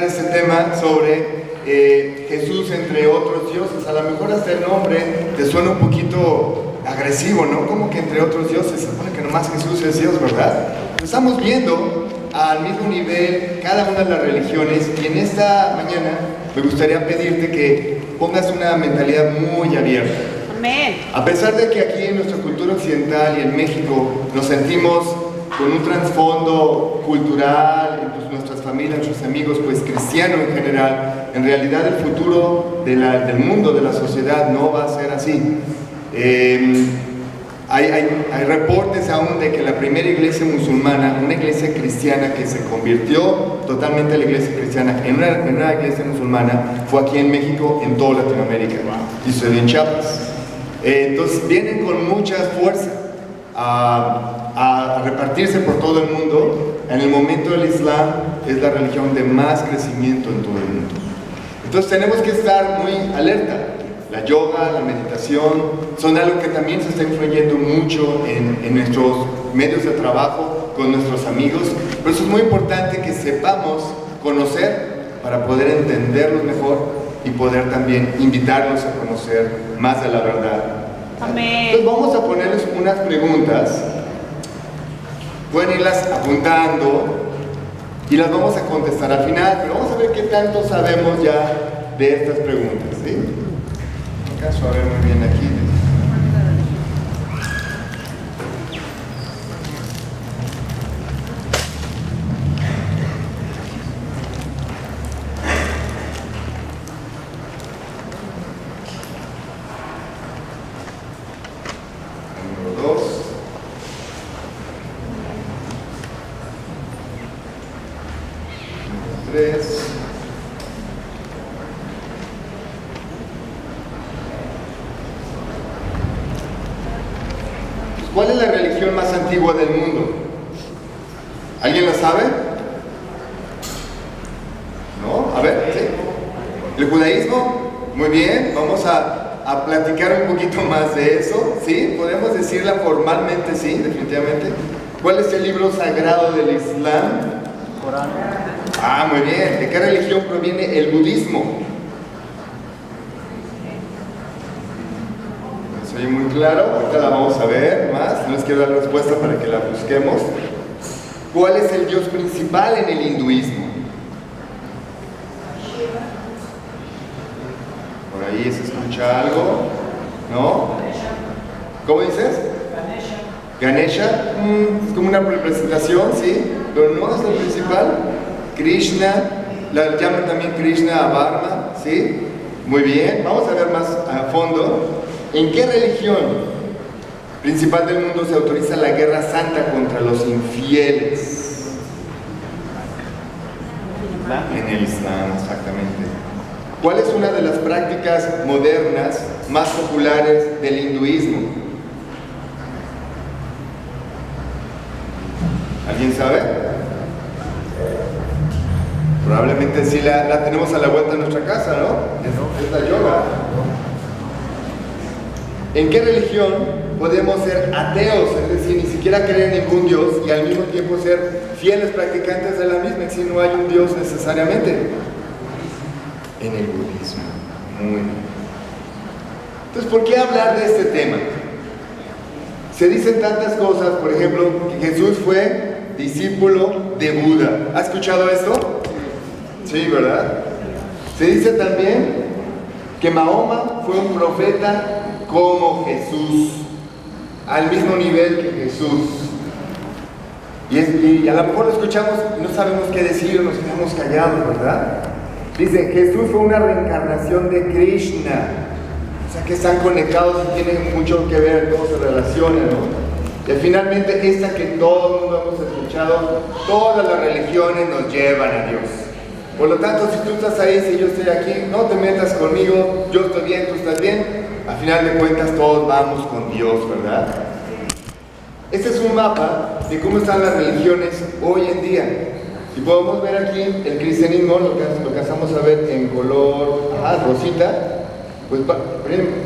Este tema sobre Jesús entre otros dioses. A lo mejor hasta el nombre te suena un poquito agresivo, ¿no? Como que entre otros dioses, se supone que nomás Jesús es Dios, ¿verdad? Lo estamos viendo al mismo nivel cada una de las religiones, y en esta mañana me gustaría pedirte que pongas una mentalidad muy abierta. Amén. A pesar de que aquí en nuestra cultura occidental y en México nos sentimos con un trasfondo cultural, pues nuestras familias, nuestros amigos, pues cristiano en general, en realidad el futuro del mundo, de la sociedad, no va a ser así. Hay reportes aún de que la primera iglesia musulmana, una iglesia cristiana que se convirtió totalmente a la iglesia cristiana en una iglesia musulmana, fue aquí en México, en toda Latinoamérica, y sucedió en Chiapas. Entonces vienen con mucha fuerza a repartirse por todo el mundo. En el momento del Islam es la religión de más crecimiento en todo el mundo. Entonces tenemos que estar muy alerta. La yoga, la meditación, son algo que también se está influyendo mucho en nuestros medios de trabajo, con nuestros amigos. Por eso es muy importante que sepamos conocer para poder entenderlos mejor y poder también invitarlos a conocer más de la verdad. Amén. Entonces vamos a ponerles unas preguntas. Pueden irlas apuntando y las vamos a contestar al final, pero vamos a ver qué tanto sabemos ya de estas preguntas, ¿sí? Alcanzo a ver muy bien aquí. Número 2. Número 3. ¿Cuál es la religión más antigua del mundo? ¿Alguien la sabe? ¿No? A ver, ¿sí? ¿El judaísmo? Muy bien, vamos a platicar un poquito más de eso, ¿sí? ¿Podemos decirla formalmente? Sí, definitivamente. ¿Cuál es el libro sagrado del Islam? Corán. Ah, muy bien. ¿De qué religión proviene el budismo? Soy muy claro, ahorita la vamos a ver más, no les quiero dar respuesta para que la busquemos. ¿Cuál es el dios principal en el hinduismo? Por ahí se escucha algo, ¿no? ¿Cómo dices? Ganesha, es como una representación, sí, pero no es el principal. Krishna, la llaman también Krishna a Brahma, ¿sí? Muy bien, vamos a ver más a fondo. ¿En qué religión principal del mundo se autoriza la guerra santa contra los infieles? En el Islam, exactamente. ¿Cuál es una de las prácticas modernas más populares del hinduismo? ¿Alguien sabe? Probablemente sí la tenemos a la vuelta de nuestra casa, ¿no? Es la yoga. ¿En qué religión podemos ser ateos, es decir, ni siquiera creer en ningún Dios y al mismo tiempo ser fieles practicantes de la misma, si no hay un Dios necesariamente? En el budismo. Muy bien. Entonces, ¿por qué hablar de este tema? Se dicen tantas cosas, por ejemplo, que Jesús fue discípulo de Buda. ¿Ha escuchado esto? Sí, ¿verdad? Se dice también que Mahoma fue un profeta como Jesús, al mismo nivel que Jesús. Y a lo mejor lo escuchamos y no sabemos qué decir, nos quedamos callados, ¿verdad? Dice, Jesús fue una reencarnación de Krishna. O sea que están conectados y tienen mucho que ver, cómo se relacionan, ¿no? Y finalmente esta que todo el mundo hemos escuchado, todas las religiones nos llevan a Dios. Por lo tanto, si tú estás ahí, si yo estoy aquí, no te metas conmigo, yo estoy bien, tú estás bien. Al final de cuentas todos vamos con Dios, ¿verdad? Este es un mapa de cómo están las religiones hoy en día. Y podemos ver aquí el cristianismo, lo que alcanzamos a ver en color rosita, pues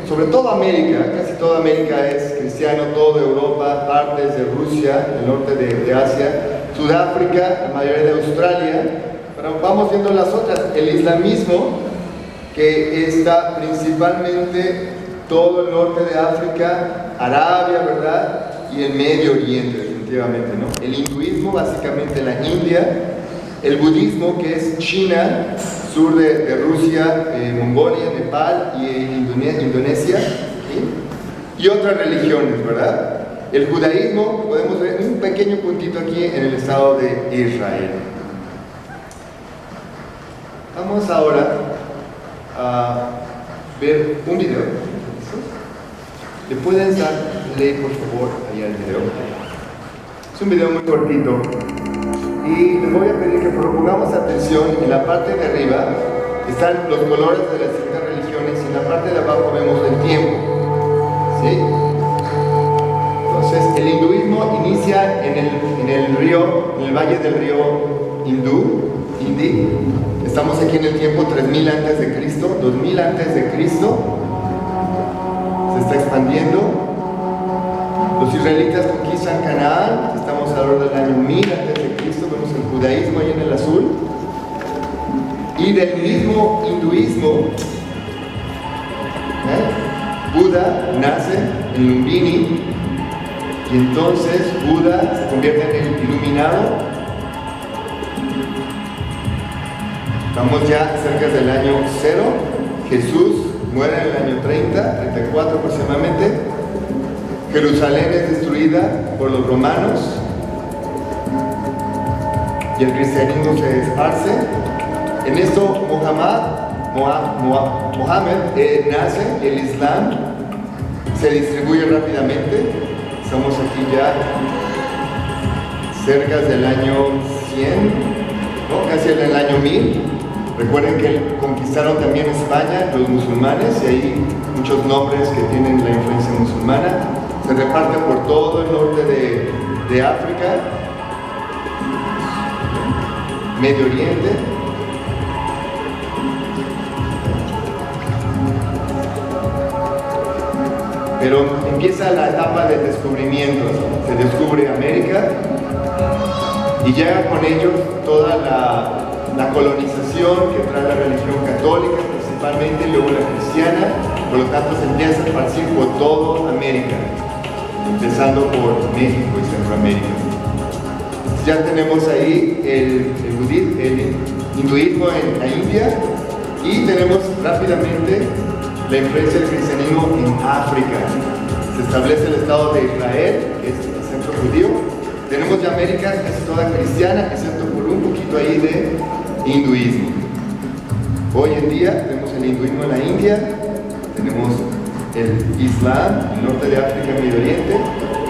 sobre todo América, casi toda América es cristiano, toda Europa, partes de Rusia, el norte de Asia, Sudáfrica, la mayoría de Australia, para Bueno, vamos viendo las otras. El islamismo, que está principalmente todo el norte de África, Arabia, ¿verdad? Y el Medio Oriente, definitivamente, ¿no? El hinduismo, básicamente la India. El budismo, que es China, sur de Rusia, Mongolia, Nepal y Indonesia, ¿sí? Y otras religiones, ¿verdad? El judaísmo, podemos ver un pequeño puntito aquí en el estado de Israel. Vamos ahora a ver un video. ¿Le pueden dar play, por favor, allá al video? Es un video muy cortito. Y les voy a pedir que pongamos atención. En la parte de arriba están los colores de las distintas religiones y en la parte de abajo vemos el tiempo. ¿Sí? Entonces, el hinduismo inicia en el valle del río Indi. Estamos aquí en el tiempo 3000 antes de Cristo, 2000 antes de Cristo. Se está expandiendo. Los israelitas conquistan Canaán. Estamos alrededor del año 1000 antes de Cristo. Vemos el judaísmo ahí en el azul. Y del mismo hinduismo, Buda nace en Lumbini. Y entonces Buda se convierte en el iluminado. Estamos ya cerca del año 0. Jesús muere en el año 34 aproximadamente. Jerusalén es destruida por los romanos. Y el cristianismo se esparce. En esto Mohammed nace, el Islam se distribuye rápidamente. Estamos aquí ya cerca del año 100, ¿no? Casi en el año 1000. Recuerden que conquistaron también España los musulmanes y hay muchos nombres que tienen la influencia musulmana. Se reparte por todo el norte de África, Medio Oriente. Pero empieza la etapa del descubrimiento. Se descubre América y llega con ellos toda la colonización que trae la religión católica principalmente, y luego la cristiana. Por lo tanto se empieza a esparcir por toda América, empezando por México y Centroamérica. Ya tenemos ahí el hinduismo en la India y tenemos rápidamente la influencia del cristianismo en África. Se establece el Estado de Israel, que es el centro judío. Tenemos ya América, que es toda cristiana, excepto por un poquito ahí de hinduismo. Hoy en día tenemos el hinduismo en la India, tenemos el Islam, el norte de África y Medio Oriente,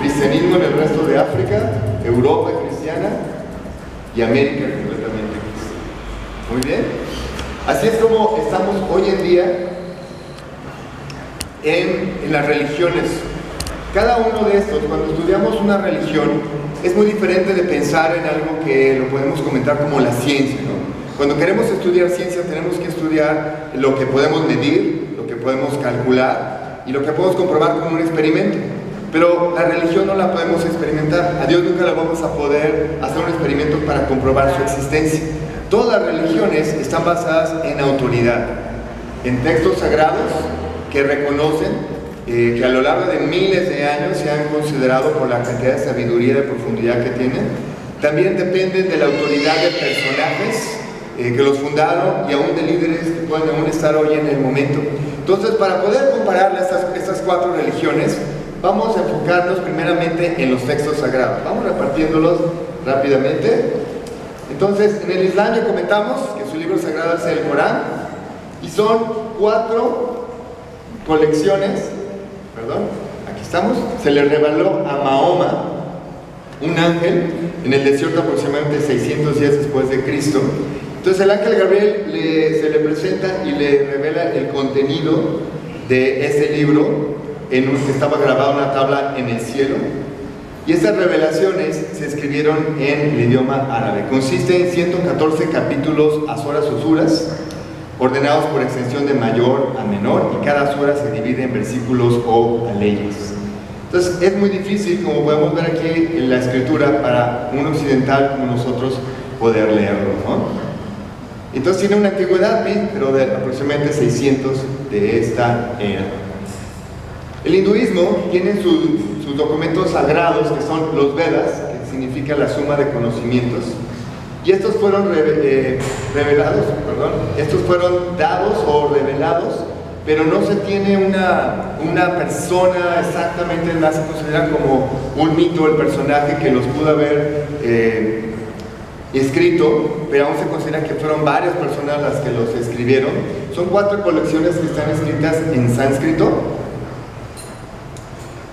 cristianismo en el resto de África, Europa cristiana y América completamente cristiana. Muy bien. Así es como estamos hoy en día en las religiones. Cada uno de estos, cuando estudiamos una religión, es muy diferente de pensar en algo que lo podemos comentar como la ciencia, ¿no? Cuando queremos estudiar ciencia tenemos que estudiar lo que podemos medir, lo que podemos calcular y lo que podemos comprobar con un experimento. Pero la religión no la podemos experimentar. A Dios nunca le vamos a poder hacer un experimento para comprobar su existencia. Todas las religiones están basadas en autoridad, en textos sagrados que reconocen que a lo largo de miles de años se han considerado por la cantidad de sabiduría y de profundidad que tienen. También dependen de la autoridad de personajes que los fundaron y aún de líderes que pueden aún estar hoy en el momento. Entonces, para poder comparar estas cuatro religiones, vamos a enfocarnos primeramente en los textos sagrados. Vamos repartiéndolos rápidamente. Entonces, en el Islam ya comentamos que su libro sagrado es el Corán y son 4 colecciones. Aquí estamos. Se le reveló a Mahoma, un ángel, en el desierto aproximadamente 600 días después de Cristo. Entonces el ángel Gabriel se le presenta y le revela el contenido de ese libro que estaba grabado en una tabla en el cielo. Y estas revelaciones se escribieron en el idioma árabe. Consiste en 114 capítulos a suras, ordenados por extensión de mayor a menor, y cada sura se divide en versículos o leyes. Entonces es muy difícil, como podemos ver aquí en la escritura, para un occidental como nosotros poder leerlo, ¿no? Entonces tiene una antigüedad, pero de aproximadamente 600 de esta era. El hinduismo tiene sus documentos sagrados, que son los Vedas, que significa la suma de conocimientos. Y estos fueron estos fueron dados o revelados, pero no se tiene una persona exactamente, más se considera como un mito el personaje que los pudo haber escrito, pero aún se considera que fueron varias personas las que los escribieron. Son 4 colecciones que están escritas en sánscrito,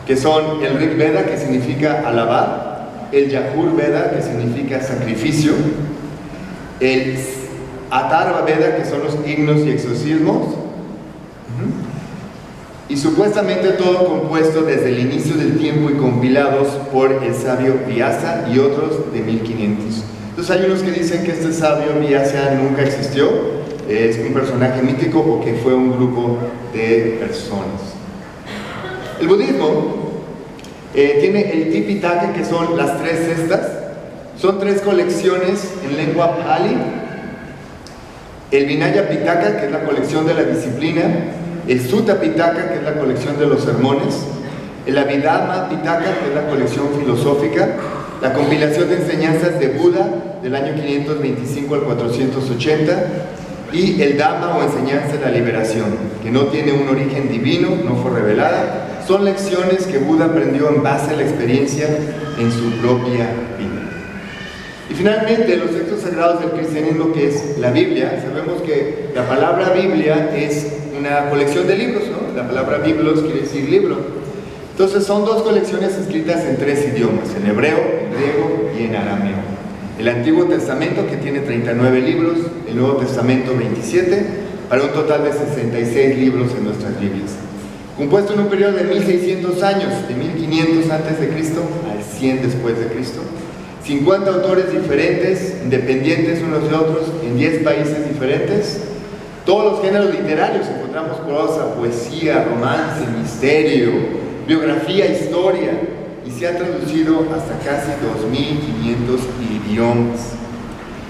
que son el Rig Veda, que significa alabar, el Yajur Veda, que significa sacrificio, el Atharva Veda, que son los himnos y exorcismos, y supuestamente todo compuesto desde el inicio del tiempo y compilados por el sabio Vyasa y otros de 1500. Entonces hay unos que dicen que este sabio Vyasa nunca existió, es un personaje mítico o que fue un grupo de personas. El budismo tiene el Tipitaka, que son las 3 cestas. Son 3 colecciones en lengua Pali. El Vinaya Pitaka, que es la colección de la disciplina. El Sutta Pitaka, que es la colección de los sermones. El Abhidhamma Pitaka, que es la colección filosófica. La compilación de enseñanzas de Buda del año 525 al 480. Y el Dhamma o enseñanza de la liberación, que no tiene un origen divino, no fue revelada. Son lecciones que Buda aprendió en base a la experiencia en su propia vida. Y finalmente, los textos sagrados del cristianismo, que es la Biblia. Sabemos que la palabra Biblia es una colección de libros, ¿no? La palabra biblos quiere decir libro. Entonces son 2 colecciones escritas en 3 idiomas, en hebreo, en griego y en arameo. El Antiguo Testamento, que tiene 39 libros, el Nuevo Testamento 27, para un total de 66 libros en nuestras Biblias. Compuesto en un periodo de 1600 años, de 1500 antes de Cristo al 100 después de Cristo. 50 autores diferentes, independientes unos de otros, en 10 países diferentes. Todos los géneros literarios, encontramos prosa, poesía, romance, misterio, biografía, historia, y se ha traducido hasta casi 2500 idiomas.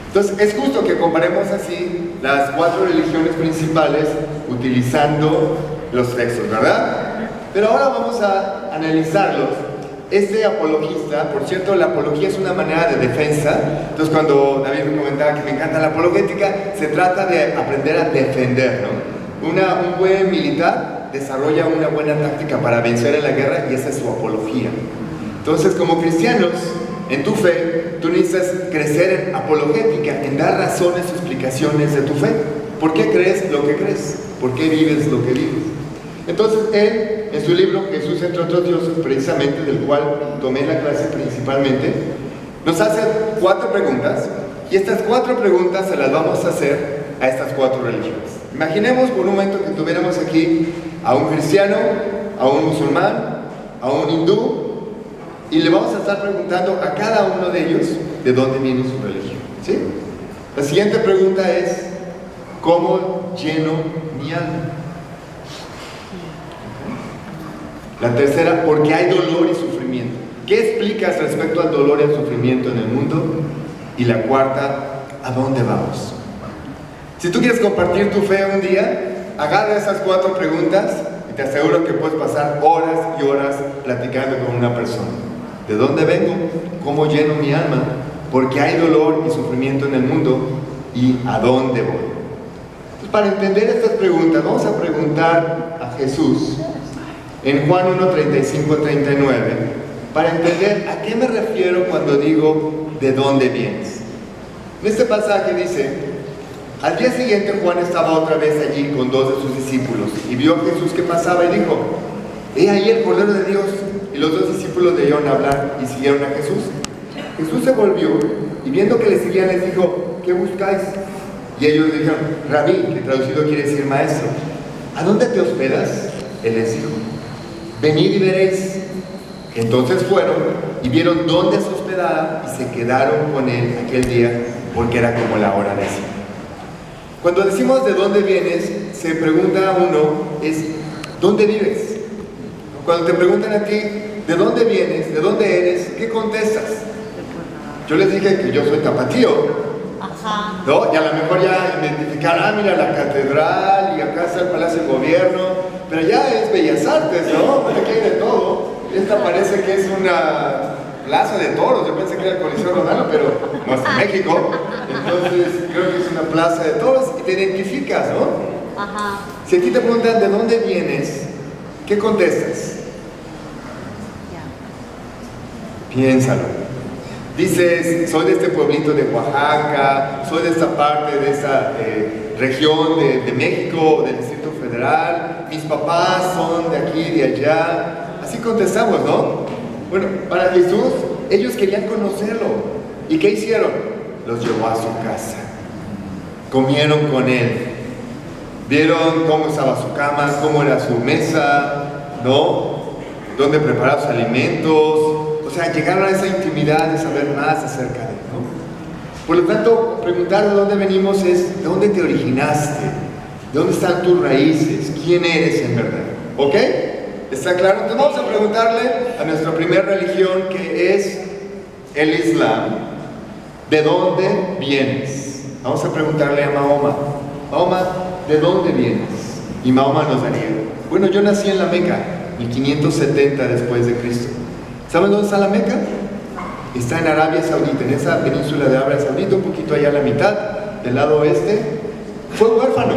Entonces es justo que comparemos así las 4 religiones principales utilizando los textos, ¿verdad? Pero ahora vamos a analizarlos. Este apologista, por cierto, la apología es una manera de defensa. Entonces cuando David me comentaba que me encanta la apologética, se trata de aprender a defender, ¿no? Un buen militar desarrolla una buena táctica para vencer en la guerra, y esa es su apología. Entonces, como cristianos, en tu fe, tú necesitas crecer en apologética, en dar razones o explicaciones de tu fe. ¿Por qué crees lo que crees? ¿Por qué vives lo que vives? Entonces, él, en su libro Jesús entre otros dioses, precisamente del cual tomé la clase principalmente, nos hace 4 preguntas, y estas 4 preguntas se las vamos a hacer a estas 4 religiones. Imaginemos por un momento que tuviéramos aquí a un cristiano, a un musulmán, a un hindú, y le vamos a estar preguntando a cada uno de ellos de dónde viene su religión, ¿sí? La siguiente pregunta es: ¿cómo lleno mi alma? La tercera: ¿por qué hay dolor y sufrimiento? ¿Qué explicas respecto al dolor y al sufrimiento en el mundo? Y la cuarta: ¿a dónde vamos? Si tú quieres compartir tu fe un día, agarra esas 4 preguntas y te aseguro que puedes pasar horas y horas platicando con una persona. ¿De dónde vengo? ¿Cómo lleno mi alma? ¿Por qué hay dolor y sufrimiento en el mundo? ¿Y a dónde voy? Entonces, para entender estas preguntas, vamos a preguntar a Jesús en Juan 1:35-39, para entender a qué me refiero cuando digo ¿de dónde vienes? En este pasaje dice: al día siguiente Juan estaba otra vez allí con 2 de sus discípulos, y vio a Jesús que pasaba y dijo: he ahí el Cordero de Dios. Y los 2 discípulos le oyeron hablar y siguieron a Jesús. Jesús se volvió y viendo que le seguían les dijo: ¿qué buscáis? Y ellos dijeron: Rabí, que traducido quiere decir maestro, ¿a dónde te hospedas? Él les dijo: venid y veréis. Entonces fueron y vieron dónde se hospedaba y se quedaron con él aquel día, porque era como la hora décima. Cuando decimos ¿de dónde vienes?, se pregunta a uno, es ¿dónde vives? Cuando te preguntan a ti ¿de dónde vienes?, ¿de dónde eres?, ¿qué contestas? Yo les dije que yo soy tapatío. Ajá. ¿no? Y a lo mejor ya identificar, mira la catedral y acá está el Palacio del Gobierno, pero ya es Bellas Artes, ¿no? Porque aquí hay de todo. Esta parece que es una plaza de toros, yo pensé que era el Coliseo Romano, pero no es en México. Entonces creo que es una plaza de toros y te identificas, ¿no? Ajá. Si a ti te preguntan de dónde vienes, ¿qué contestas? Ya. Piénsalo. Dices, soy de este pueblito de Oaxaca, soy de esta parte, de esta región de México, del Distrito Federal, mis papás son de aquí, de allá. Así contestamos, ¿no? Bueno, para Jesús, ellos querían conocerlo. ¿Y qué hicieron? Los llevó a su casa. Comieron con él. Vieron cómo estaba su cama, cómo era su mesa, ¿no? Dónde preparaba sus alimentos. O sea, llegaron a esa intimidad de saber más acerca de él, ¿no? Por lo tanto, preguntar de dónde venimos es, ¿de dónde te originaste? ¿De dónde están tus raíces? ¿Quién eres en verdad? ¿Ok? ¿Está claro? Entonces vamos a preguntarle a nuestra primera religión, que es el Islam, ¿de dónde vienes? Vamos a preguntarle a Mahoma. Mahoma, ¿de dónde vienes? Y Mahoma nos daría, bueno, yo nací en la Meca, 1570 después de Cristo. ¿Saben dónde está la Meca? Está en Arabia Saudita, en esa península de Arabia Saudita, un poquito allá a la mitad, del lado oeste. Fue huérfano,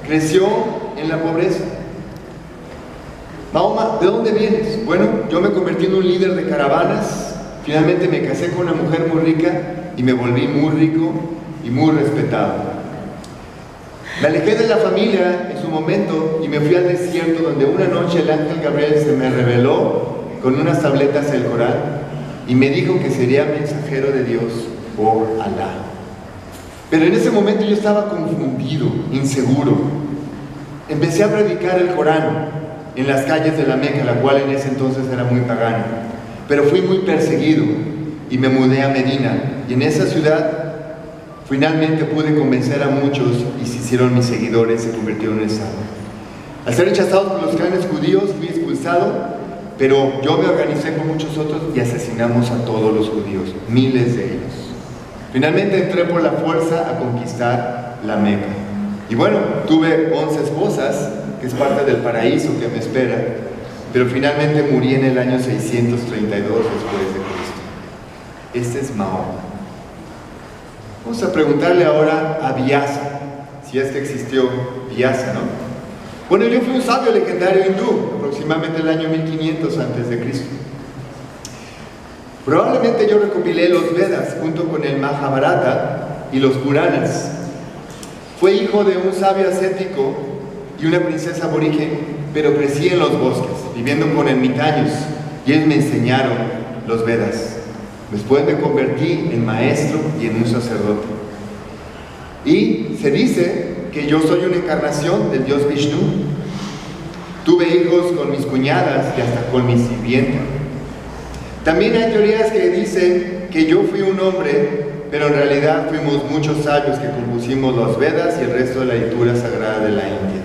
creció en la pobreza. Mahoma, ¿de dónde vienes? Bueno, yo me convertí en un líder de caravanas, finalmente me casé con una mujer muy rica y me volví muy rico y muy respetado. Me alejé de la familia en su momento y me fui al desierto, donde una noche el ángel Gabriel se me reveló con unas tabletas del Corán y me dijo que sería mensajero de Dios por Alá. Pero en ese momento yo estaba confundido, inseguro. Empecé a predicar el Corán en las calles de la Meca, la cual en ese entonces era muy pagana. Pero fui muy perseguido y me mudé a Medina. Y en esa ciudad finalmente pude convencer a muchos y se hicieron mis seguidores, se convirtieron en salvos. Al ser rechazados por los clanes judíos, fui expulsado, pero yo me organicé con muchos otros y asesinamos a todos los judíos, miles de ellos. Finalmente entré por la fuerza a conquistar la Meca. Y bueno, tuve 11 esposas, que es parte del paraíso que me espera, pero finalmente morí en el año 632 después de Cristo. Este es Mahoma. Vamos a preguntarle ahora a Vyasa, si es que existió Vyasa, ¿no? Bueno, yo fui un sabio legendario hindú, aproximadamente el año 1500 antes de Cristo. Probablemente yo recopilé los Vedas junto con el Mahabharata y los Puranas. Fue hijo de un sabio ascético y una princesa aborigen, pero crecí en los bosques, viviendo con ermitaños, y ellos me enseñaron los Vedas. Después me convertí en maestro y en un sacerdote. Y se dice que yo soy una encarnación del dios Vishnu. Tuve hijos con mis cuñadas y hasta con mi sirvienta. También hay teorías que dicen que yo fui un hombre, pero en realidad fuimos muchos sabios que compusimos los Vedas y el resto de la literatura sagrada de la India.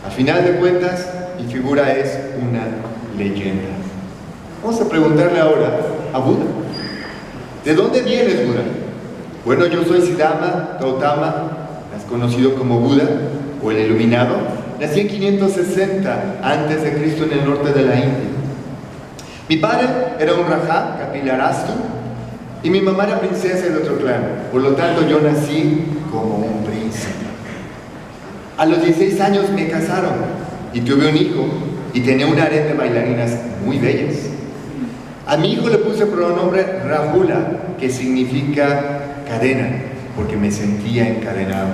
A final de cuentas, mi figura es una leyenda. Vamos a preguntarle ahora a Buda. ¿De dónde vienes, Buda? Bueno, yo soy Siddhartha Gautama, más conocido como Buda o el Iluminado. Nací en 560 a.C. en el norte de la India. Mi padre era un Raja, Kapilarastu, y mi mamá era princesa de otro clan. Por lo tanto, yo nací como un príncipe. A los 16 años me casaron y tuve un hijo y tenía un harén de bailarinas muy bellas. A mi hijo le puse por un nombre Rahula, que significa cadena, porque me sentía encadenado.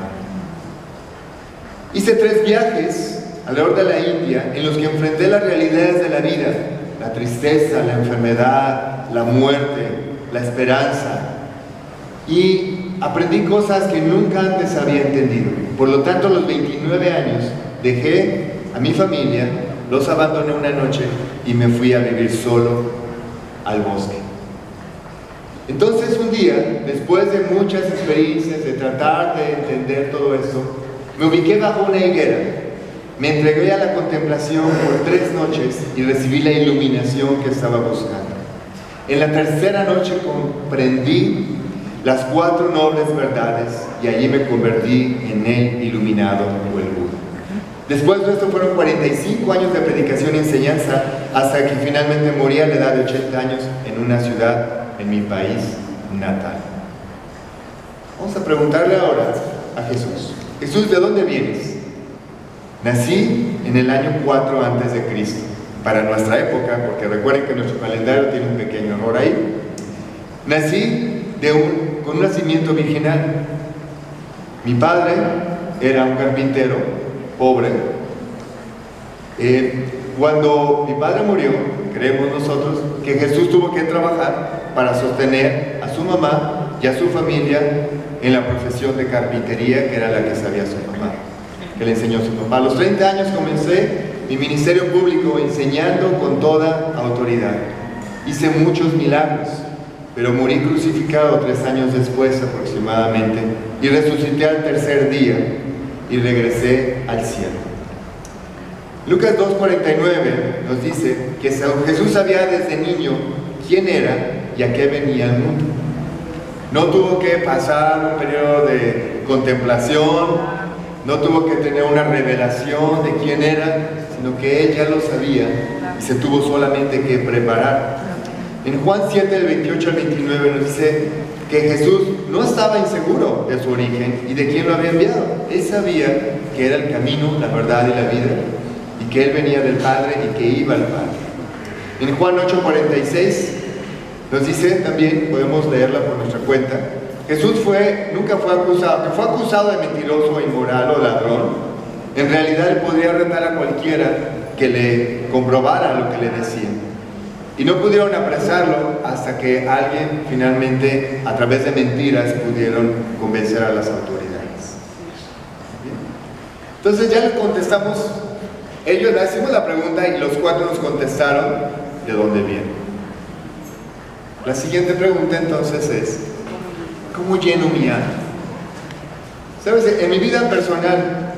Hice 3 viajes alrededor de la India en los que enfrenté las realidades de la vida, la tristeza, la enfermedad, la muerte, la esperanza, y aprendí cosas que nunca antes había entendido. Por lo tanto, a los 29 años dejé a mi familia, los abandoné una noche y me fui a vivir solo al bosque. Entonces un día, después de muchas experiencias de tratar de entender todo esto, me ubiqué bajo una higuera, me entregué a la contemplación por 3 noches y recibí la iluminación que estaba buscando. En la tercera noche comprendí las 4 nobles verdades, y allí me convertí en el iluminado o el Buda. Después de esto fueron 45 años de predicación y enseñanza, hasta que finalmente morí a la edad de 80 años en una ciudad en mi país natal. Vamos a preguntarle ahora a Jesús. Jesús, ¿de dónde vienes? Nací en el año 4 antes de Cristo, para nuestra época, porque recuerden que nuestro calendario tiene un pequeño error ahí. Nací con un nacimiento virginal. Mi padre era un carpintero pobre. Cuando mi padre murió, creemos nosotros que Jesús tuvo que trabajar para sostener a su mamá y a su familia en la profesión de carpintería, que era la que sabía su mamá, que le enseñó su papá. A los 30 años comencé mi ministerio público enseñando con toda autoridad. Hice muchos milagros, pero morí crucificado 3 años después aproximadamente, y resucité al tercer día y regresé al cielo. Lucas 2:49 nos dice que Jesús sabía desde niño quién era y a qué venía al mundo. No tuvo que pasar un periodo de contemplación, no tuvo que tener una revelación de quién era, sino que él ya lo sabía y se tuvo solamente que preparar. En Juan 7, del 28 al 29 nos dice que Jesús no estaba inseguro de su origen y de quién lo había enviado. Él sabía que era el camino, la verdad y la vida, y que él venía del Padre y que iba al Padre. En Juan 8:46 nos dice también, podemos leerla por nuestra cuenta, Jesús nunca fue acusado, que fue acusado de mentiroso, inmoral o ladrón. En realidad él podría retar a cualquiera que le comprobara lo que le decían. Y no pudieron apresarlo hasta que alguien finalmente, a través de mentiras, pudieron convencer a las autoridades. ¿Bien? Entonces ya le contestamos, ellos le hicimos la pregunta y los 4 nos contestaron de dónde vienen. La siguiente pregunta entonces es, ¿cómo lleno mi alma? ¿Sabes? En mi vida personal,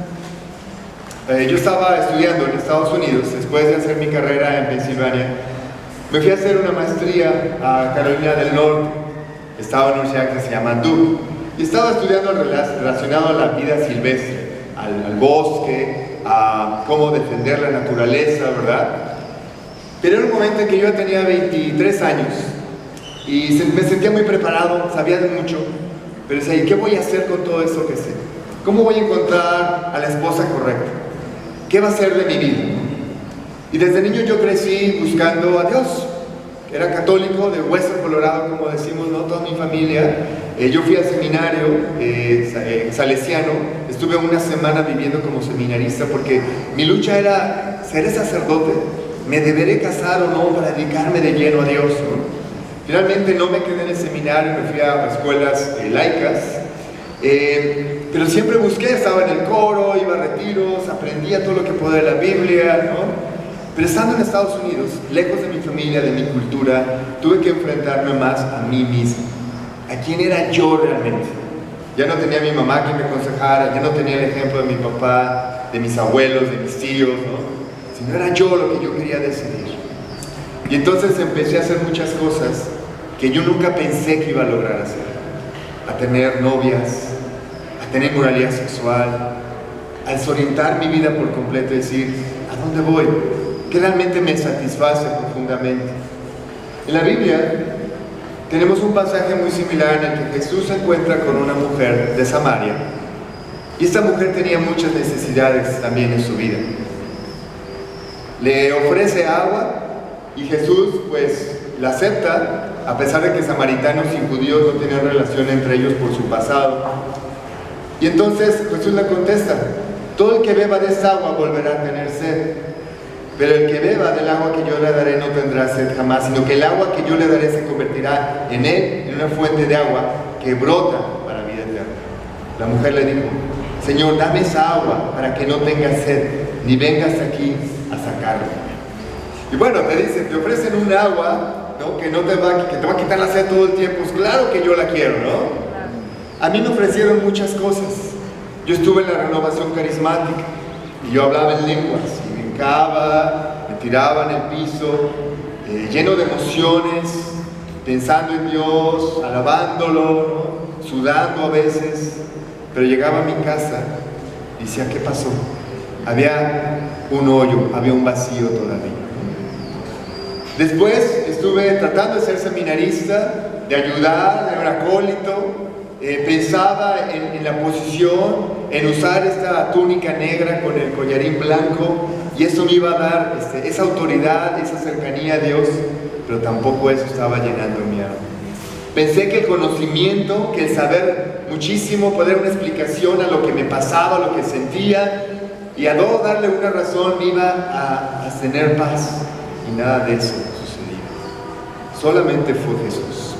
yo estaba estudiando en Estados Unidos, después de hacer mi carrera en Pensilvania, me fui a hacer una maestría a Carolina del Norte. Estaba en una universidad que se llama Duke, y estaba estudiando relacionado a la vida silvestre, al bosque, a cómo defender la naturaleza, ¿verdad? Pero era un momento en que yo ya tenía 23 años y me sentía muy preparado, sabía de mucho, pero decía, ¿y qué voy a hacer con todo eso que sé? ¿Cómo voy a encontrar a la esposa correcta? ¿Qué va a ser de mi vida? Y desde niño yo crecí buscando a Dios. Era católico, de hueso colorado, como decimos, ¿no? Toda mi familia. Yo fui al seminario salesiano. Estuve una semana viviendo como seminarista porque mi lucha era, ¿seré sacerdote? ¿Me deberé casar o no para dedicarme de lleno a Dios, ¿no? Finalmente no me quedé en el seminario, me fui a escuelas laicas. Pero siempre busqué, estaba en el coro, iba a retiros, aprendía todo lo que podía de la Biblia, ¿no? Pero estando en Estados Unidos, lejos de mi familia, de mi cultura, tuve que enfrentarme más a mí mismo. ¿A quién era yo realmente? Ya no tenía a mi mamá que me aconsejara, ya no tenía el ejemplo de mi papá, de mis abuelos, de mis tíos, ¿no? Sino era yo lo que yo quería decidir. Y entonces empecé a hacer muchas cosas que yo nunca pensé que iba a lograr hacer. A tener novias, a tener moralidad sexual, a desorientar mi vida por completo y decir, ¿a dónde voy? ¿Qué realmente me satisface profundamente? En la Biblia tenemos un pasaje muy similar en el que Jesús se encuentra con una mujer de Samaria, y esta mujer tenía muchas necesidades también en su vida. Le ofrece agua y Jesús pues la acepta, a pesar de que samaritanos y judíos no tenían relación entre ellos por su pasado. Y entonces Jesús le contesta, todo el que beba de esta agua volverá a tener sed, pero el que beba del agua que yo le daré no tendrá sed jamás, sino que el agua que yo le daré se convertirá en él en una fuente de agua que brota para vida eterna. La mujer le dijo, Señor, dame esa agua para que no tengas sed, ni vengas aquí a sacarla. Y bueno, te dicen, te ofrecen un agua, ¿no? que te va a quitar la sed todo el tiempo. Pues claro que yo la quiero, ¿no? A mí me ofrecieron muchas cosas. Yo estuve en la renovación carismática y yo hablaba en lenguas y brincaba, me tiraba en el piso, lleno de emociones, pensando en Dios, alabándolo, ¿no? sudando a veces, pero llegaba a mi casa y decía, ¿qué pasó? Había un hoyo, había un vacío todavía. Después estuve tratando de ser seminarista, de ayudar, de un acólito. Pensaba en la posición, en usar esta túnica negra con el collarín blanco, y eso me iba a dar esa autoridad, esa cercanía a Dios, pero tampoco eso estaba llenando mi alma. Pensé que el conocimiento, que el saber muchísimo, poder dar una explicación a lo que me pasaba, a lo que sentía, y a no darle una razón me iba a tener paz, y nada de eso sucedió. Solamente fue Jesús.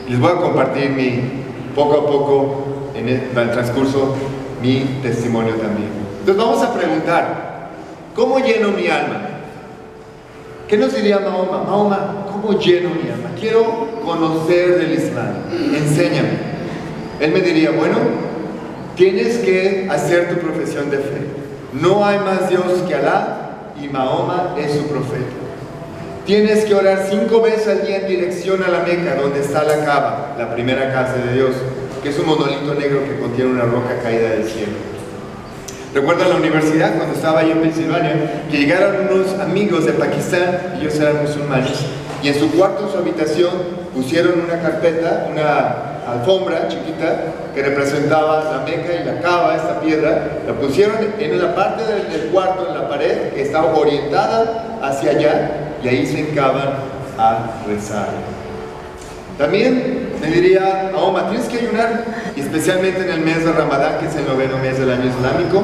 Les voy a compartir poco a poco, en el transcurso, mi testimonio también. Entonces vamos a preguntar, ¿cómo lleno mi alma? ¿Qué nos diría Mahoma? Mahoma, ¿cómo lleno mi alma? Quiero conocer del Islam, enséñame. Él me diría, bueno, tienes que hacer tu profesión de fe. No hay más Dios que Alá, y Mahoma es su profeta. Tienes que orar 5 veces al día en dirección a la Meca, donde está la Kaaba, la primera casa de Dios, que es un monolito negro que contiene una roca caída del cielo. Recuerdo en la universidad, cuando estaba ahí en Pensilvania, que llegaron unos amigos de Pakistán, ellos eran musulmanes, y en su cuarto, en su habitación, pusieron una carpeta, una alfombra chiquita, que representaba la Meca y la Kaaba, esta piedra. La pusieron en la parte del cuarto, en la pared, que estaba orientada hacia allá, y ahí se hincaban a rezar. También me diría, Mahoma, tienes que ayunar, y especialmente en el mes de Ramadán, que es el 9º mes del año islámico.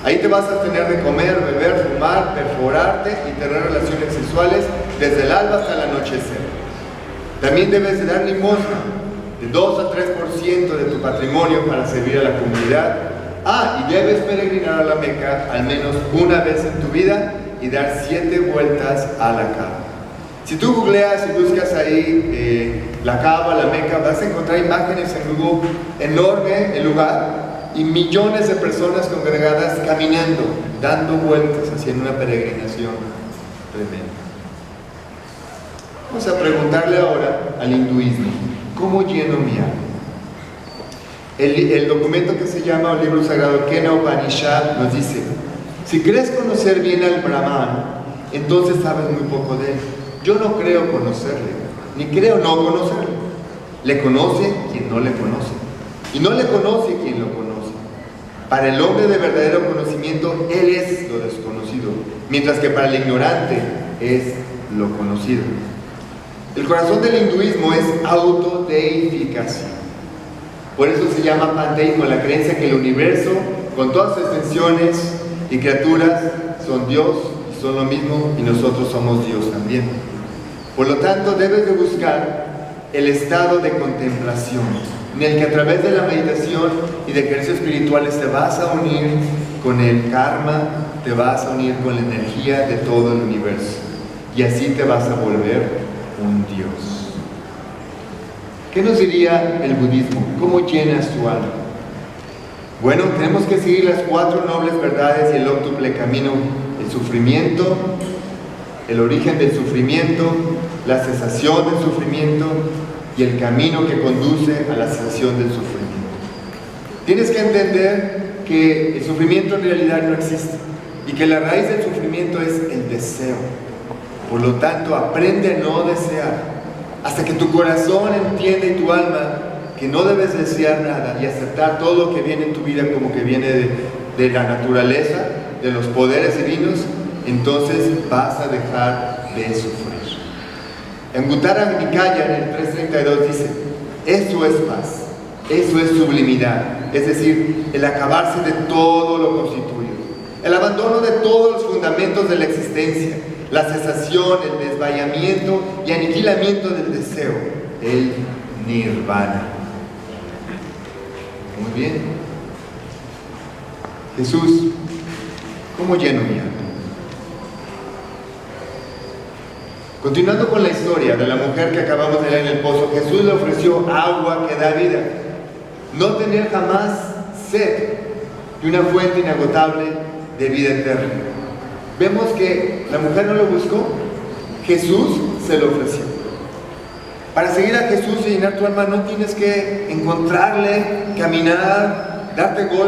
Ahí te vas a tener de comer, beber, fumar, perforarte y tener relaciones sexuales desde el alba hasta el anochecer. También debes de dar limosna de 2 a 3% de tu patrimonio para servir a la comunidad. Y debes peregrinar a la Meca al menos una vez en tu vida y dar 7 vueltas a la Kaaba. Si tú googleas y buscas ahí la Kaaba, la Meca, vas a encontrar imágenes en Google, enorme el lugar, y millones de personas congregadas caminando, dando vueltas, haciendo una peregrinación tremenda. Vamos a preguntarle ahora al hinduismo, ¿cómo lleno mi alma? El documento que se llama, el libro sagrado Kena Upanishad, nos dice, si crees conocer bien al Brahman, entonces sabes muy poco de él. Yo no creo conocerle, ni creo no conocerle. Le conoce quien no le conoce, y no le conoce quien lo conoce. Para el hombre de verdadero conocimiento, él es lo desconocido, mientras que para el ignorante es lo conocido. El corazón del hinduismo es autodeificación. Por eso se llama panteísmo, la creencia que el universo, con todas sus extensiones y criaturas, son Dios y son lo mismo, y nosotros somos Dios también. Por lo tanto, debes de buscar el estado de contemplación, en el que a través de la meditación y de ejercicios espirituales te vas a unir con el karma, te vas a unir con la energía de todo el universo, y así te vas a volver un Dios. ¿Qué nos diría el budismo? ¿Cómo llenas tu alma? Bueno, tenemos que seguir las 4 nobles verdades y el óctuple camino: el sufrimiento, el origen del sufrimiento, la cesación del sufrimiento y el camino que conduce a la cesación del sufrimiento. Tienes que entender que el sufrimiento en realidad no existe y que la raíz del sufrimiento es el deseo. Por lo tanto, aprende a no desear hasta que tu corazón entienda y tu alma que no debes desear nada y aceptar todo lo que viene en tu vida como que viene de la naturaleza, de los poderes divinos. Entonces vas a dejar de sufrir. En Uttara Nikaya, en el 332, dice, eso es paz, eso es sublimidad, es decir, el acabarse de todo lo constituido, el abandono de todos los fundamentos de la existencia, la cesación, el desvayamiento y aniquilamiento del deseo, el nirvana. Muy bien. Jesús, ¿cómo lleno mi alma? Continuando con la historia de la mujer que acabamos de leer en el pozo, Jesús le ofreció agua que da vida. No tener jamás sed y una fuente inagotable de vida eterna. Vemos que la mujer no lo buscó, Jesús se lo ofreció. Para seguir a Jesús y llenar tu alma no tienes que encontrarle, caminar, darte golpes.